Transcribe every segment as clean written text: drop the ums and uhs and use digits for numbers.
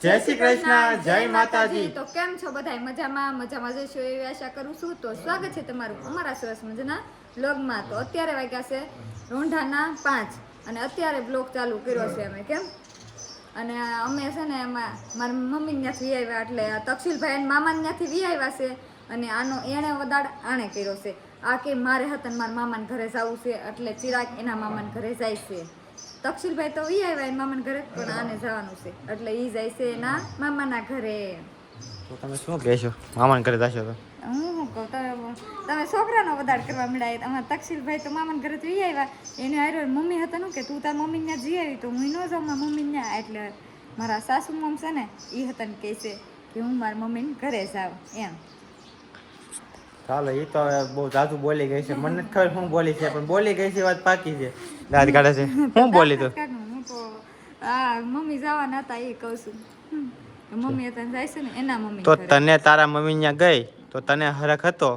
જય શ્રી કૃષ્ણ, જય માતાજી। તો કેમ છો બધાય? મજામાં જશો એવી આશા કરું છું। તો સ્વાગત છે તમારું અમારા સરસ મજાના બ્લોગમાં। તો અત્યારે વાગ્યા છે રોંઢાના 5 અને અત્યારે બ્લોગ ચાલુ કર્યો છે અમે કેમ અને અમે છે ને એમાં મારી મમ્મી ત્યાંથી આવ્યા એટલે તક્ષિલભાઈ અને મામા ત્યાંથી વી આવ્યા છે અને આનો એણે વદાડ આણે કર્યો છે। આ કે મારે હતા ને મારા મામાને ઘરે જવું છે એટલે ચિરાગ એના મામાને ઘરે જાય છે। તક્ષિલભાઈ તો ઈ આવ્યા એના મામાના ઘરે પણ આને જવાનું છે એટલે ઈ જાય છે એના મામાના ઘરે। તો તમે શું કહેશો મામાના ઘરે જશો તો? હું શું કહું તમે છોકરાનો વધાર કરવા મળ્યા અમારા તક્ષિલભાઈ તો મામાના ઘરે તો ઈ આવ્યા એને હારે મમ્મી હતા ને કે તું તાર મમ્મી ત્યાં જઈ આવી તો હું ન જાઉં મારા મમ્મી ત્યાં એટલે મારા સાસુ મમ છે ને એ હતા ને કહે છે કે હું મારા મમ્મીને ઘરે જાઉં એમ। ચાલો એ તો હવે બહુ જાજુ બોલી ગઈ છે, મને નથી ખબર શું બોલી છે પણ બોલી ગઈ છે વાત પાકી છે। દાંત કાઢે છે શું બોલી તો? હું તો આ મમ્મી જવાના હતા એ કહું છું મમ્મી હતા જાય છે ને એના મમ્મી તો તને તારા મમ્મી ત્યાં ગઈ તો તને હરખ હતો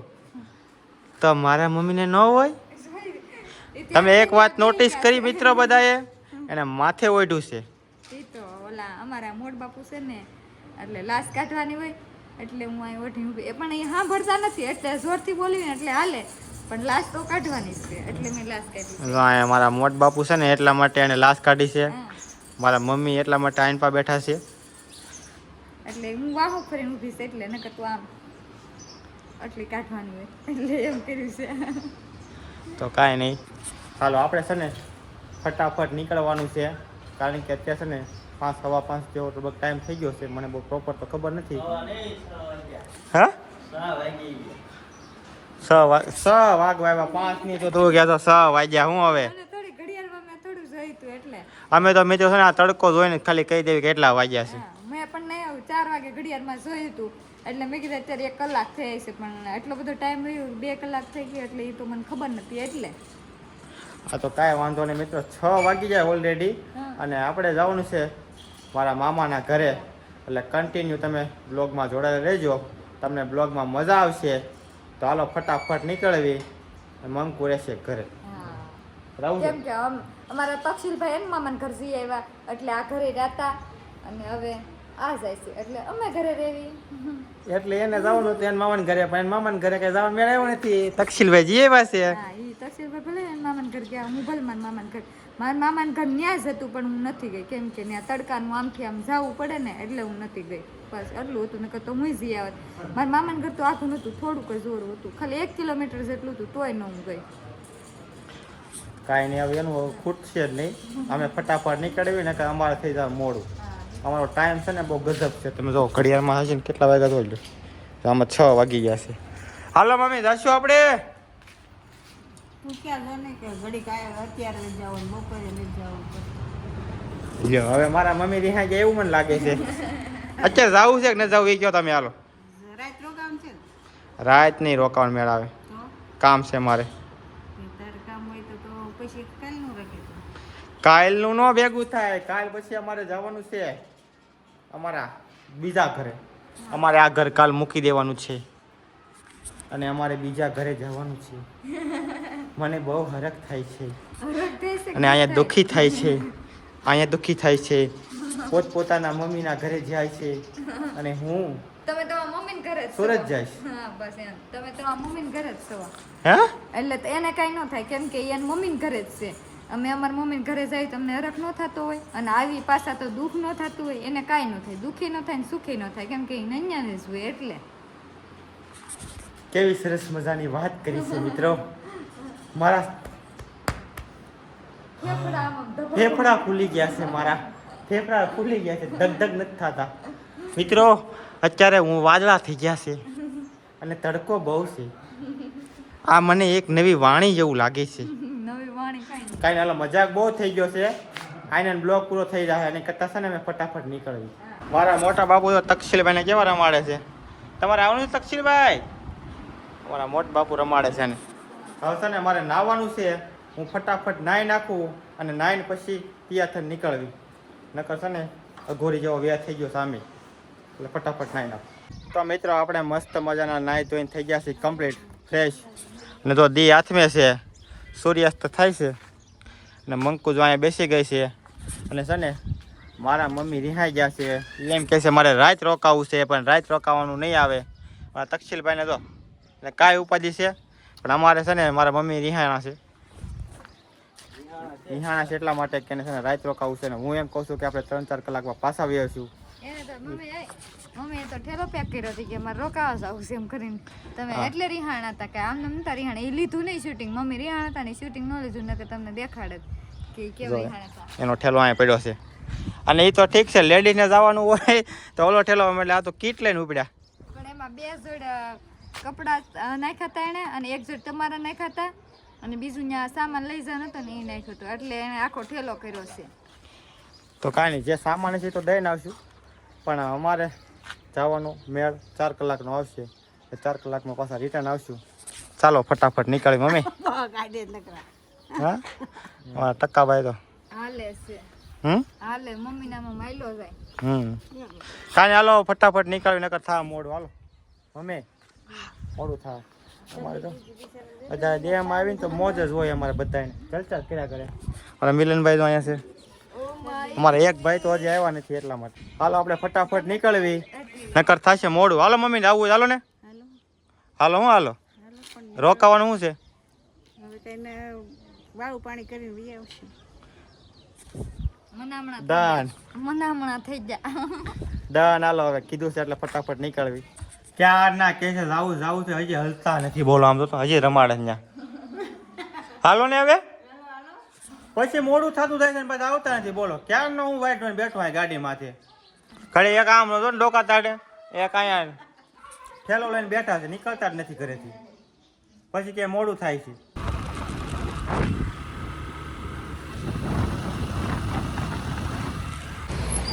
તો મારા મમ્મીને ન હોય? તમે એક વાત નોટિસ કરી મિત્રો બધાએ એને માથે ઓઢ્યું છે। એ તો ઓલા અમારા મોટ બાપુ છે ને એટલે લાશ કાઢવાની હોય એટલે હું અહીં ઓઢી ઊભી એ પણ અહીં સાંભળતા નથી એટલે જોરથી બોલી ને એટલે હાલે પણ લાશ તો કાઢવાની જ છે એટલે મેં લાશ કાઢી। મારા મોટ બાપુ છે ને એટલા માટે એને લાશ કાઢી છે, મારા મમ્મી એટલા માટે આઈન પા બેઠા છે એટલે હું વાહો ફરીને ઊભી છે એટલે નકર તો આમ આટલી કાઢવાની હોય એટલે એમ કર્યું છે। તો કાંઈ નહીં, ચાલો આપણે છે ને ફટાફટ નીકળવાનું છે કારણ કે અત્યારે છે ને 5 સવા 5 જેવો લગભગ ટાઈમ થઈ ગયો છે, મને બહુ પ્રોપર તો ખબર નથી। હા 6 વાગવા 5 ની તો તું ગયા તો 6 વાગ્યા હું હવે થોડી ઘડિયાળમાં મેં થોડું જોયું હતું એટલે અમે તો મિત્રો છે ને આ તડકો જોઈને ખાલી કહી દેવી કેટલા વાગ્યા છે। મેં પણ નહીં આવ્યું 4 વાગે ઘડિયાળમાં જોયું હતું એટલે મેં કીધું અત્યારે 1 કલાક થઈ છે પણ એટલો બધો ટાઈમ રહ્યો 2 કલાક થઈ ગયો એટલે એ તો મને ખબર નથી એટલે હા તો કાંઈ વાંધો નહીં મિત્રો, 6 વાગી જાય ઓલરેડી અને આપણે જવાનું છે મારા મામાના ઘરે એટલે કન્ટિન્યુ તમે બ્લોગમાં જોડાયેલા રહેજો, તમને બ્લોગમાં મજા આવશે। તો હાલો ફટાફટ નીકળવી મંકુ રહેશે ઘરે કેમ કે અમારા તક્ષિલભાઈ એને મામાના ઘર જઈ આવ્યા એટલે આ ઘરે રહેતા અને હવે આ જાય છે એટલે અમે ઘરે રહેવી એટલે એને જવાનું હતું એના મામાના ઘરે પણ એના મામાના ઘરે કઈ જવાનું મેળ આવ્યો નથી, તક્ષિલભાઈ જઈ આવ્યા છે। હા ઈ તક્ષિલભાઈ ભલે એના મામાના ઘર ગયા, હું ભલે મારા મામાના ઘર ન્યા જ હતું પણ હું નથી ગઈ કેમ કે ત્યાં તડકાનું આમથી આમ જવું પડે ને એટલે હું નથી ગઈ બસ એટલું હતું નકર તો હું જઈ આવત। મારા મામાના ઘર તો આખું નહોતું, થોડુંક જ જોરું હતું, ખાલી 1 કિલોમીટર જેટલું હતું તોય ન હું ગઈ। કાંઈ નહીં, હવે એનું ખૂટશે જ નહીં, અમે ફટાફટ નીકળવી ને કે અમારે થઈ જાય મોડું, અમારો ટાઈમ છે ને બહુ ગજબ છે। તમે જો ઘડિયાળમાં હશે ને કેટલા વાગ્યા જોઈ લો, આમાં 6 વાગી ગયા છે। હાલો મમ્મી જશું આપણે? તું ક્યાં જાને કે ઘડી કાય અત્યારે જ જાવ બપોરે જ જાવ લ્યો હવે મારા મમ્મી રિહાઈ ગયા એવું મને લાગે છે। અત્યારે જાવું છે કે ન જાવું એ કહો તમે? હાલો રાત રોકામ છે ને રાત નહીં રોકાવાનું મેળ આવે, તો કામ છે મારે। તારે કામ હોય તો પછી કાલનું રાખે તો કાલનું ન ભેગું થાય, કાલ પછી અમારે જવાનું છે અમારા બીજા ઘરે, અમારે આ ઘર કાલ મૂકી દેવાનું છે અને અમારે બીજા ઘરે જવાનું છે। મને બહુ હરખ થાય છે અને અહીંયા દુઃખી થાય છે, અહીંયા દુઃખી થાય છે, પોતપોતાના મમ્મીના ઘરે જાય છે અને હું તમે તમારા મમ્મીને ઘરે જ સુરત જઈશ। હા બસ એમ તમે તમારા મમ્મીને ઘરે જ છો હે એટલે તો એને કાંઈ ન થાય કેમ કે એને મમ્મીને ઘરે જ છે, અમે અમારા મમ્મીને ઘરે જાય તો અમને હરખ ન થતો હોય અને આવી પાછા તો દુઃખ ન થતું હોય, એને કાંઈ ન થાય, દુઃખી ન થાય ને સુખી ન થાય કેમ કે એ નૈયાને જ હોય એટલે। કેવી સરસ મજાની વાત કરી છે મિત્રો, મારા ફેફડા ફૂલી ગયા છે, મારા ફેફડા ફૂલી ગયા છે, ધગ ધગ નથી થતા મિત્રો। અત્યારે હું વાદળા થઈ ગયા છે અને તડકો બહુ છે, આ મને એક નવી વાણી જેવું લાગે છે। નવી વાણી કાંઈ કાંઈ હાલો મજાક બહુ થઈ ગયો છે, આઈને બ્લોગ પૂરો થઈ જાય અને કરતા છે ને મેં ફટાફટ નીકળવી। મારા મોટા બાપુ તો તક્ષિલભાઈને કેવા રમાડે છે, તમારે આવવાનું છે તક્ષિલભાઈ? મારા મોટા બાપુ રમાડે છે ને હવે છે ને મારે નાહવાનું છે, હું ફટાફટ નાહી નાખું અને નાહીને પછી તૈયાર થઈને નીકળવી, નકર છે ને અઘોરી જેવો વ્યાજ થઈ ગયો સામે એટલે ફટાફટ નાહી નાખું। તો મિત્રો આપણે મસ્ત મજાના નાહી ધોઈને થઈ ગયા છે કમ્પ્લીટ ફ્રેશ અને તો દી હાથમે છે, સૂર્યાસ્ત થાય છે અને મંકુ જો અહીંયા બેસી ગઈ છે અને છે ને મારા મમ્મી રિહાઈ ગયા છે. એમ કહે છે મારે રાત રોકાવું છે, પણ રાત રોકાવાનું નહીં આવે. મારા તક્ષિલભાઈને તો એટલે કાંઈ ઉપાધિ છે, પણ અમારે છે ને મારા મમ્મી રિહાણા છે. રિહાણા છે એટલા માટે કે છે ને રાત રોકાવું છે ને હું એમ કહું છું કે આપણે 3-4 કલાકમાં પાછા આવી આવશું. એને તો મમ્મીએ તો ઠેલો પેક કર્યો હતો કે મારે રોકાવા જવું છે એમ કરીને. તમે એટલે રિહાણા હતા કે આમ નમતા રિહાણા એ લીધું નહીં શૂટિંગ. મમ્મી રિહાણા હતા ને શૂટિંગ ન લીધું ને તમને દેખાડે કે કેવા રિહાણા હતા. એનો ઠેલો અહીંયા પડ્યો છે. અને એ તો ઠીક છે, લેડીઝને જવાનું હોય તો ઓલો ઠેલો એટલે આ તો કીટ લઈને ઉપડ્યા. પણ એમાં 2 જોડ કપડાં નાખ્યા હતા એને, અને 1 જોડ તમારા નાખ્યા હતા, અને બીજું ત્યાં સામાન લઈ જવાનો હતો ને એ નાખ્યો હતો, એટલે એને આખો ઠેલો કર્યો છે. તો કાંઈ નહીં, જે સામાન છે તો દઈને આવશું, પણ અમારે જવાનું મેળ 4 કલાકનો આવશે. 4 કલાકમાં પાછા રિટર્ન આવશું. ચાલો ફટાફટ નીકળી મમ્મી. ગાડી નકરા હા અમારા ટક્કાભાઈ તો હાલે છે. હાલે મમ્મી નામાં માયલો જાય. કાંઈ હાલો ફટાફટ નીકળી, નકર થા મોડું. હાલો મમ્મી મોડું થાય અમારે તો. બધા દેહમાં આવીને તો મોજ જ હોય અમારે બધાને, ચર્ચા કર્યા કરે. અમારા મિલનભાઈ તો અહીંયા છે. અમારે એક ભાઈ તો હજી આવ્યા નથી એટલા માટે. હાલો આપણે ફટાફટ નીકળવી, નકર થશે મોડું. હાલો મમ્મી આવું હાલો ને. હાલો હું હાલો રોકાવાનું શું છે? હવે તેને વાળું પાણી કરીને વી આવશે. મનામણા થઈ ગયા. દન હાલો હવે કીધું છે એટલે ફટાફટ નીકળવી. ક્યાર ના કે છે જાવું છે, હજી હલતા નથી. બોલો આમ તો હજી રમાડે ત્યાં. હાલો ને હવે પછી મોડું થતું થાય છે ને પછી આવતા નથી. બોલો ક્યારનો હું વાઈટ માં બેઠો હોય ગાડીમાંથી. ઘરે એક આમ નતો ને ડોકા તાડે, એક અહીંયા ઠેલો લઈને બેઠા છે, નીકળતા જ નથી ઘરેથી. પછી કે મોડું થાય છે.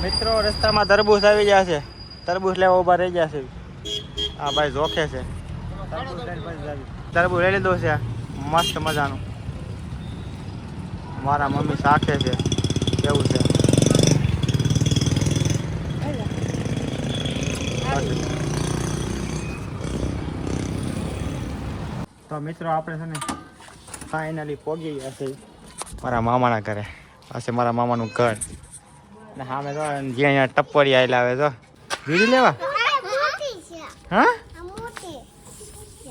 મિત્રો રસ્તામાં તરબૂચ આવી ગયા છે, તરબૂચ લેવા ઉભા રહી ગયા છે. હા ભાઈ જોખે છે. તરબૂચ લઈ લીધું છે મસ્ત મજાનું. મારા મમ્મી શાખે છે, કેવું છે. તો મિત્રો આપણે છે ને ફાઇનલી પહોંચી ગયા છે મારા મામાના ઘરે. આ છે મારા મામાનું ઘર. ને સામે તો જ્યાં અહીંયા ટપ્પરી આવેલા આવે તો વીડી લેવા. હા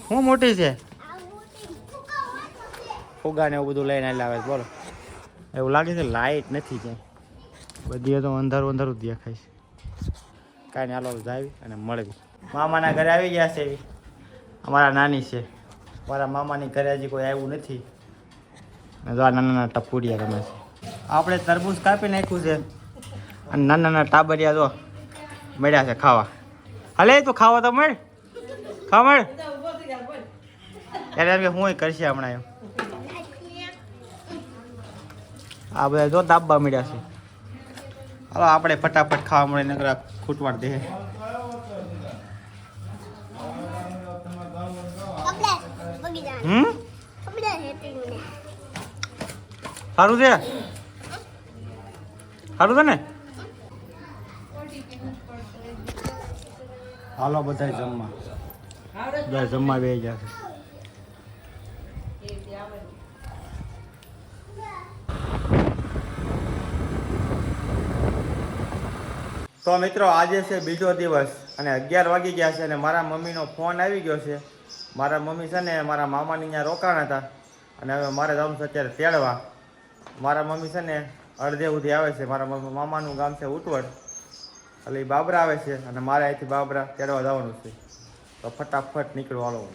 હું મોટી છે ફુગા ને એવું બધું લઈને આવે. બોલો એવું લાગે છે લાઈટ નથી ક્યાંય, બધી તો અંધારું અંધારું દેખાય છે. કાંઈ નહીં હાલો જાવી અને મળવી. મામાના ઘરે આવી ગયા છે એવી. અમારા નાની છે, મારા મામાની ઘરે હજી કોઈ આવ્યું નથી. અને જો આ નાના નાના ટપુડિયા રમે છે. આપણે તરબૂચ કાપી નાખ્યું છે અને નાના નાના ટાબરિયા જો મળ્યા છે ખાવા. હલે તું ખાવા તો મળ, ખાવા મળ. એટલે એમ કે હું કરશે હમણાં એમ. આ બધા જો દાબવા મળ્યા છે. હાલો આપણે ફટાફટ ખાવા મળે, નકર ખૂટવાડ દે. સારું છે, સારું છે ને. હાલો બધા જમવા, બધા જમવા બે ગયા છે. તો મિત્રો આજે છે બીજો દિવસ અને 11 વાગી ગયા છે અને મારા મમ્મીનો ફોન આવી ગયો છે. મારા મમ્મી છે ને મારા મામાની ત્યાં રોકાણા હતા અને હવે મારે જવાનું છે અત્યારે તેડવા. મારા મમ્મી છે ને અડધે સુધી આવે છે. મારા મામાનું ગામ છે ઉટવડ, એટલે એ બાબરા આવે છે અને મારે અહીંથી બાબરા તેડવા જવાનું છે. તો ફટાફટ નીકળવા.